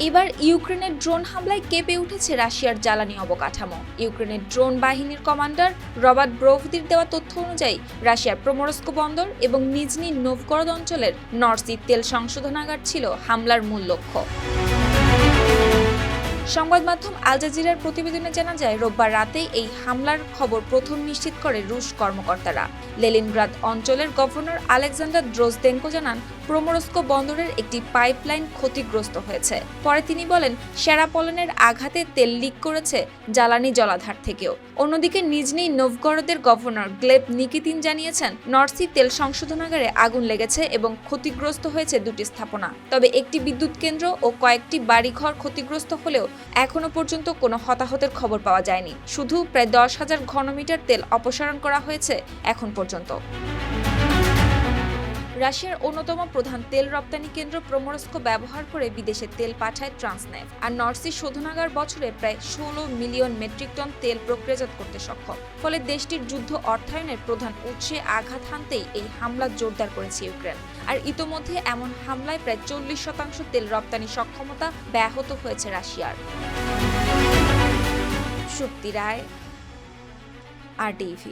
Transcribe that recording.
এবার ইউক্রেনের ড্রোন হামলায় কেঁপে উঠেছে রাশিয়ার জ্বালানি অবকাঠামো। ইউক্রেনের ড্রোন বাহিনীর কমান্ডার রবার্ট ব্রোভদির দেওয়া তথ্য অনুযায়ী রাশিয়ার প্রমোরস্ক বন্দর এবং নিজনি নোভগরদ অঞ্চলের নর্থ সি তেল সংশোধনাগার ছিল হামলার মূল লক্ষ্য। সংবাদ মাধ্যম আল জাজিরার প্রতিবেদনে জানা যায়, রোববার রাতেই এই হামলার খবর প্রথম নিশ্চিত করে রুশ কর্মকর্তারা। লেনিনগ্রাদ অঞ্চলের গভর্নর আলেকজান্ডার দ্রোজদেনকো জানান, প্রমোরস্ক বন্দরের একটি পাইপলাইন ক্ষতিগ্রস্ত হয়েছে। পরে তিনি বলেন, সেরাপোলনের আঘাতে তেল লিক করেছে জ্বালানি জলাধার থেকেও। অন্যদিকে নিজনি নোভগরদের গভর্নর গ্লেব নিকিতিন জানিয়েছেন, নর্থ সি তেল সংশোধনাগারে আগুন লেগেছে এবং ক্ষতিগ্রস্ত হয়েছে দুটি স্থাপনা। তবে একটি বিদ্যুৎ কেন্দ্র ও কয়েকটি বাড়িঘর ক্ষতিগ্রস্ত হলেও এখনো পর্যন্ত কোনো হতাহতের খবর পাওয়া যায়নি। শুধু প্রায় 10,000 ঘনমিটার তেল অপসারণ করা হয়েছে এখন পর্যন্ত। রাশিয়ার অন্যতম প্রধান তেল রপ্তানি কেন্দ্র প্রমোরস্ক ব্যবহার করে বিদেশে তেল পাঠায় ট্রান্সনেফ। আর নর্থ সি শোধনাগার বছরে প্রায় 16 মিলিয়ন মেট্রিক টন তেল প্রক্রিয়াজাত করতে সক্ষম। ফলে দেশটির যুদ্ধ অর্থায়নের প্রধান উৎসে আঘাত হানতেই এই হামলা জোরদার করেছে ইউক্রেন। আর ইতোমধ্যে এমন হামলায় প্রায় 40% তেল রপ্তানি সক্ষমতা ব্যাহত হয়েছে রাশিয়ার। শুক্তি রায়, RTV।